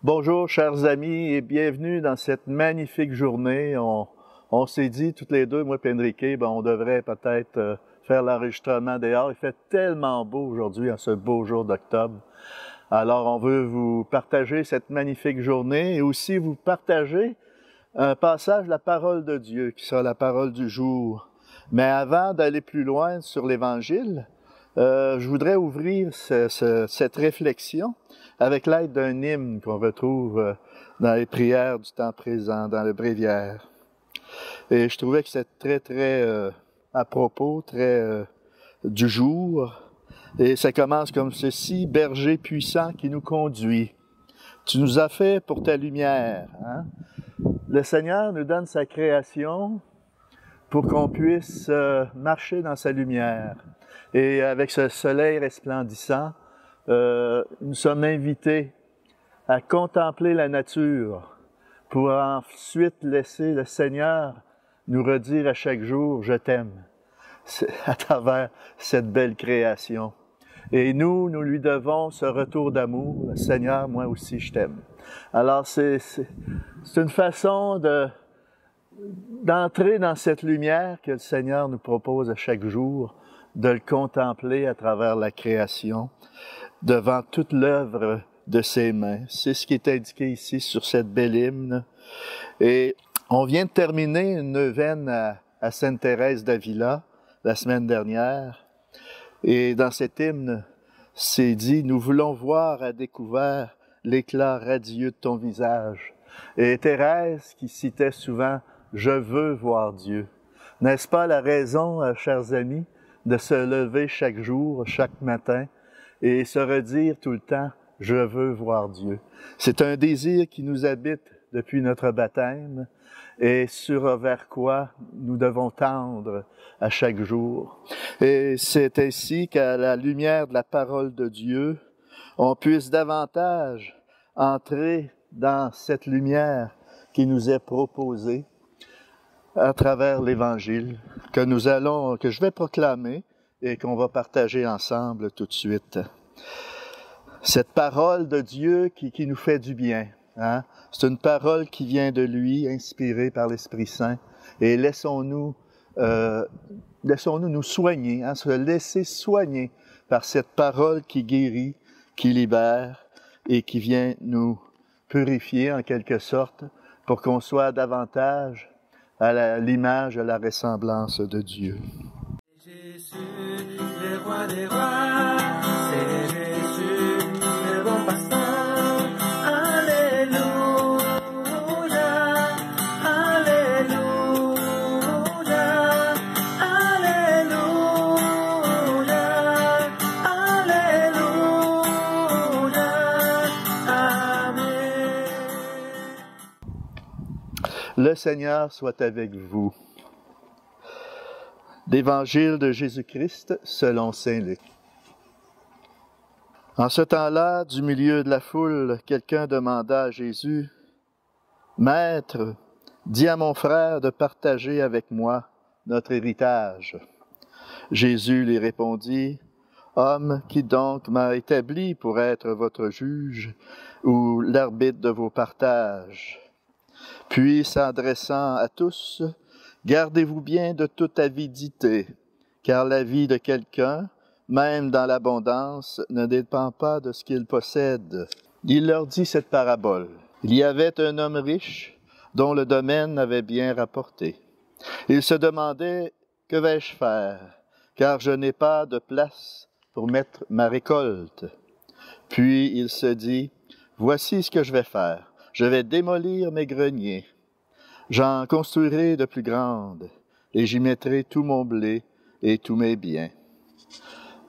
Bonjour, chers amis, et bienvenue dans cette magnifique journée. On s'est dit, toutes les deux, moi et Enrique, on devrait peut-être faire l'enregistrement dehors. Il fait tellement beau aujourd'hui, en ce beau jour d'octobre. Alors, on veut vous partager cette magnifique journée et aussi vous partager un passage de la parole de Dieu, qui sera la parole du jour. Mais avant d'aller plus loin sur l'Évangile, je voudrais ouvrir cette réflexion avec l'aide d'un hymne qu'on retrouve dans les prières du temps présent, dans le bréviaire. Et je trouvais que c'était très à propos, très du jour. Et ça commence comme ceci: berger puissant qui nous conduit. Tu nous as fait pour ta lumière. Hein? Le Seigneur nous donne sa création pour qu'on puisse marcher dans sa lumière. Et avec ce soleil resplendissant, nous sommes invités à contempler la nature pour ensuite laisser le Seigneur nous redire à chaque jour « Je t'aime » à travers cette belle création. Et nous lui devons ce retour d'amour. « Seigneur, moi aussi je t'aime ». Alors c'est une façon d'entrer dans cette lumière que le Seigneur nous propose à chaque jour, de le contempler à travers la création, devant toute l'œuvre de ses mains. C'est ce qui est indiqué ici sur cette belle hymne. Et on vient de terminer une neuvaine à Sainte-Thérèse d'Avila la semaine dernière. Et dans cet hymne, c'est dit « Nous voulons voir à découvert l'éclat radieux de ton visage ». Et Thérèse qui citait souvent « Je veux voir Dieu ». N'est-ce pas la raison, chers amis, de se lever chaque jour, chaque matin, et se redire tout le temps « Je veux voir Dieu ». C'est un désir qui nous habite depuis notre baptême et vers quoi nous devons tendre à chaque jour. Et c'est ainsi qu'à la lumière de la parole de Dieu, on puisse davantage entrer dans cette lumière qui nous est proposée à travers l'Évangile que je vais proclamer et qu'on va partager ensemble tout de suite. Cette parole de Dieu qui nous fait du bien. Hein? C'est une parole qui vient de lui, inspirée par l'Esprit Saint. Et laissons-nous nous soigner, hein? Se laisser soigner par cette parole qui guérit, qui libère et qui vient nous purifier en quelque sorte pour qu'on soit davantage à l'image, à la ressemblance de Dieu. Jésus, le roi des rois, c'est Jésus, le bon pasteur. Alléluia, Alléluia, Alléluia, Alléluia, Amen. Le Seigneur soit avec vous. L'Évangile de Jésus-Christ selon saint Luc. En ce temps-là, du milieu de la foule, quelqu'un demanda à Jésus, « Maître, dis à mon frère de partager avec moi notre héritage. » Jésus lui répondit, « Homme, qui donc m'a établi pour être votre juge ou l'arbitre de vos partages? » Puis, s'adressant à tous, « Gardez-vous bien de toute avidité, car la vie de quelqu'un, même dans l'abondance, ne dépend pas de ce qu'il possède. » Il leur dit cette parabole. Il y avait un homme riche dont le domaine avait bien rapporté. Il se demandait, « Que vais-je faire, car je n'ai pas de place pour mettre ma récolte. » Puis il se dit, « Voici ce que je vais faire. Je vais démolir mes greniers. J'en construirai de plus grandes, et j'y mettrai tout mon blé et tous mes biens.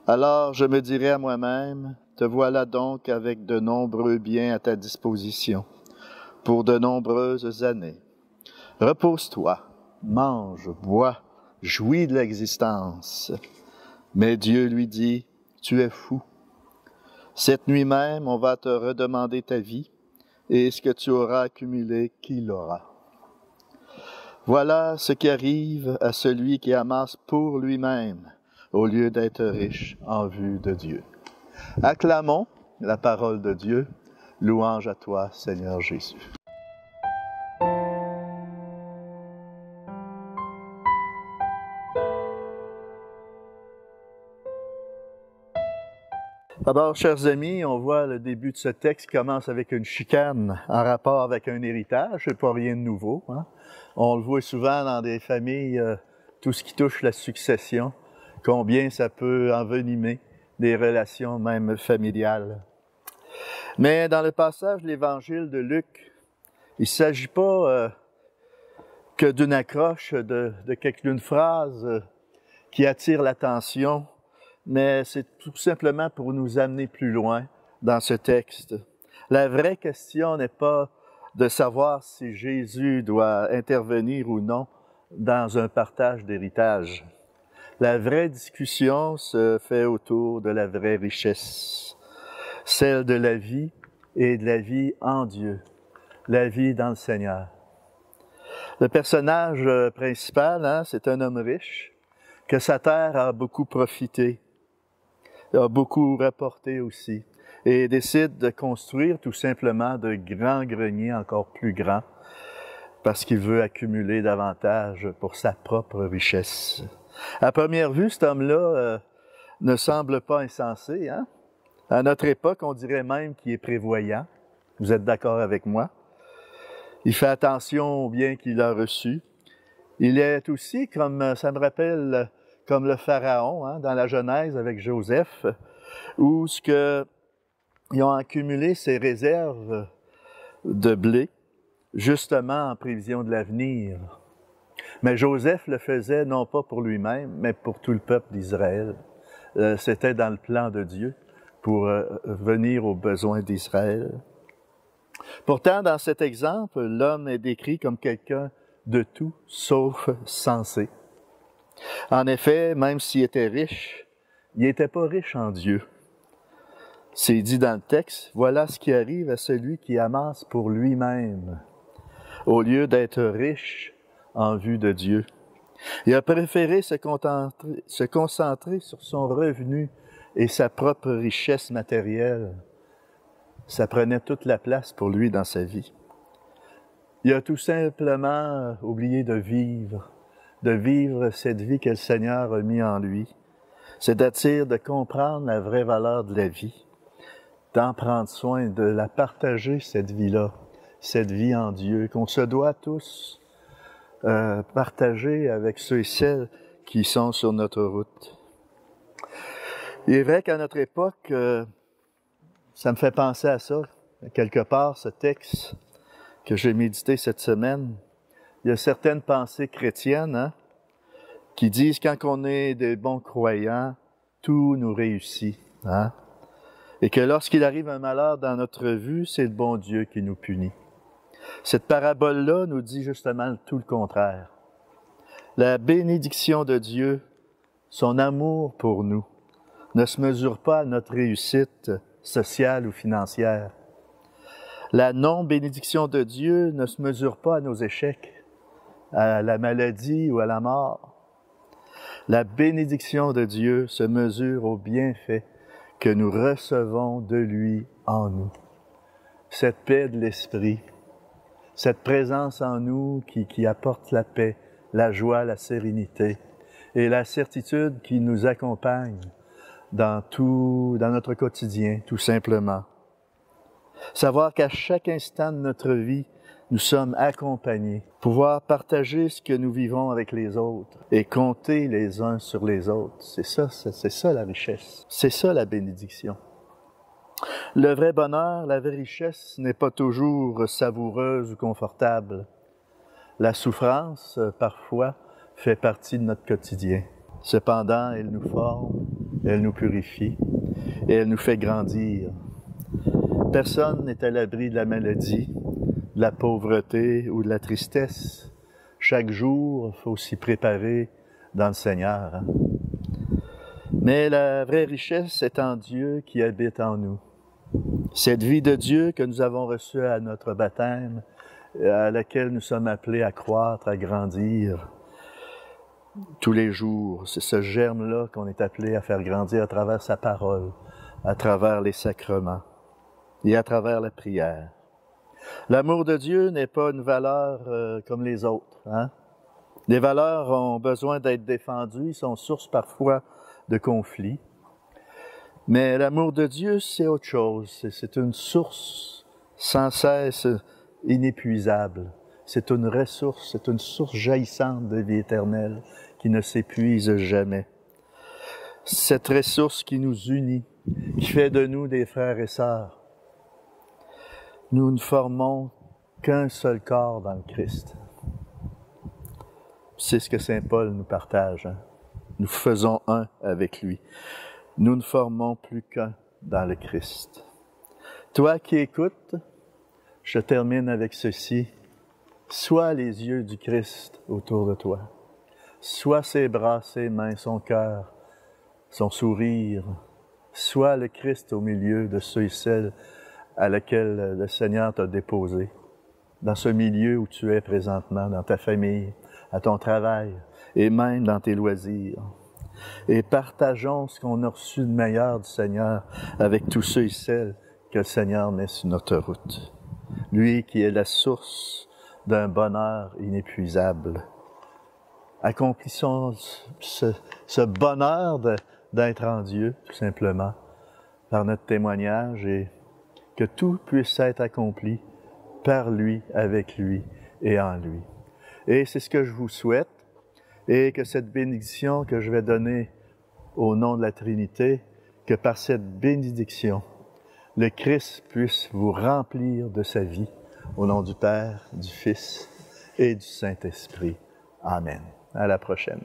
Alors je me dirai à moi-même, te voilà donc avec de nombreux biens à ta disposition, pour de nombreuses années. Repose-toi, mange, bois, jouis de l'existence. » Mais Dieu lui dit, « Tu es fou. Cette nuit même, on va te redemander ta vie, et ce que tu auras accumulé, qui l'aura? » Voilà ce qui arrive à celui qui amasse pour lui-même, au lieu d'être riche en vue de Dieu. Acclamons la parole de Dieu. Louange à toi, Seigneur Jésus. D'abord, chers amis, on voit le début de ce texte qui commence avec une chicane en rapport avec un héritage. C'est pas rien de nouveau, hein? On le voit souvent dans des familles, tout ce qui touche la succession, combien ça peut envenimer des relations même familiales. Mais dans le passage de l'Évangile de Luc, il ne s'agit pas que d'une accroche, d'une phrase qui attire l'attention, mais c'est tout simplement pour nous amener plus loin dans ce texte. La vraie question n'est pas de savoir si Jésus doit intervenir ou non dans un partage d'héritage. La vraie discussion se fait autour de la vraie richesse, celle de la vie et de la vie en Dieu, la vie dans le Seigneur. Le personnage principal, c'est un homme riche, que sa terre a beaucoup profité, a beaucoup rapporté aussi, et décide de construire tout simplement de grands greniers encore plus grands, parce qu'il veut accumuler davantage pour sa propre richesse. À première vue, cet homme-là ne semble pas insensé, hein? À notre époque, on dirait même qu'il est prévoyant. Vous êtes d'accord avec moi? Il fait attention au bien qu'il a reçu. Il est aussi, comme ça me rappelle, comme le Pharaon, hein, dans la Genèse avec Joseph, où ils ont accumulé ses réserves de blé, justement en prévision de l'avenir. Mais Joseph le faisait non pas pour lui-même, mais pour tout le peuple d'Israël. C'était dans le plan de Dieu pour venir aux besoins d'Israël. Pourtant, dans cet exemple, l'homme est décrit comme quelqu'un de tout sauf sensé. En effet, même s'il était riche, il n'était pas riche en Dieu. C'est dit dans le texte, voilà ce qui arrive à celui qui amasse pour lui-même, au lieu d'être riche en vue de Dieu. Il a préféré se concentrer sur son revenu et sa propre richesse matérielle. Ça prenait toute la place pour lui dans sa vie. Il a tout simplement oublié de vivre cette vie que le Seigneur a mis en lui. C'est-à-dire de comprendre la vraie valeur de la vie, d'en prendre soin, de la partager, cette vie-là, cette vie en Dieu, qu'on se doit tous partager avec ceux et celles qui sont sur notre route. Il est vrai qu'à notre époque, ça me fait penser à ça, quelque part, ce texte que j'ai médité cette semaine. Il y a certaines pensées chrétiennes qui disent quand on est des bons croyants, tout nous réussit. Hein? Et que lorsqu'il arrive un malheur dans notre vue, c'est le bon Dieu qui nous punit. Cette parabole-là nous dit justement tout le contraire. La bénédiction de Dieu, son amour pour nous, ne se mesure pas à notre réussite sociale ou financière. La non-bénédiction de Dieu ne se mesure pas à nos échecs, à la maladie ou à la mort. La bénédiction de Dieu se mesure au bienfait que nous recevons de lui en nous. Cette paix de l'esprit, cette présence en nous qui apporte la paix, la joie, la sérénité et la certitude qui nous accompagne dans notre quotidien, tout simplement. Savoir qu'à chaque instant de notre vie, nous sommes accompagnés. Pouvoir partager ce que nous vivons avec les autres et compter les uns sur les autres. C'est ça la richesse. C'est ça la bénédiction. Le vrai bonheur, la vraie richesse n'est pas toujours savoureuse ou confortable. La souffrance, parfois, fait partie de notre quotidien. Cependant, elle nous forme, elle nous purifie et elle nous fait grandir. Personne n'est à l'abri de la maladie, de la pauvreté ou de la tristesse. Chaque jour, il faut s'y préparer dans le Seigneur. Mais la vraie richesse est en Dieu qui habite en nous. Cette vie de Dieu que nous avons reçue à notre baptême, à laquelle nous sommes appelés à croître, à grandir tous les jours. C'est ce germe-là qu'on est appelé à faire grandir à travers sa parole, à travers les sacrements. et à travers la prière. L'amour de Dieu n'est pas une valeur comme les autres. Hein? Les valeurs ont besoin d'être défendues, ils sont source parfois de conflits. Mais l'amour de Dieu, c'est autre chose. C'est une source sans cesse inépuisable. C'est une ressource, c'est une source jaillissante de vie éternelle qui ne s'épuise jamais. Cette ressource qui nous unit, qui fait de nous des frères et sœurs. Nous ne formons qu'un seul corps dans le Christ. C'est ce que saint Paul nous partage. Hein? Nous faisons un avec lui. Nous ne formons plus qu'un dans le Christ. Toi qui écoutes, je termine avec ceci. Sois les yeux du Christ autour de toi. Sois ses bras, ses mains, son cœur, son sourire. Sois le Christ au milieu de ceux et celles à lesquels le Seigneur t'a déposé. Dans ce milieu où tu es présentement, dans ta famille, à ton travail et même dans tes loisirs. Et partageons ce qu'on a reçu de meilleur du Seigneur avec tous ceux et celles que le Seigneur met sur notre route. Lui qui est la source d'un bonheur inépuisable. Accomplissons ce bonheur d'être en Dieu, tout simplement, par notre témoignage et que tout puisse être accompli par lui, avec lui et en lui. Et c'est ce que je vous souhaite, et que cette bénédiction que je vais donner au nom de la Trinité, que par cette bénédiction, le Christ puisse vous remplir de sa vie, au nom du Père, du Fils et du Saint-Esprit. Amen. À la prochaine.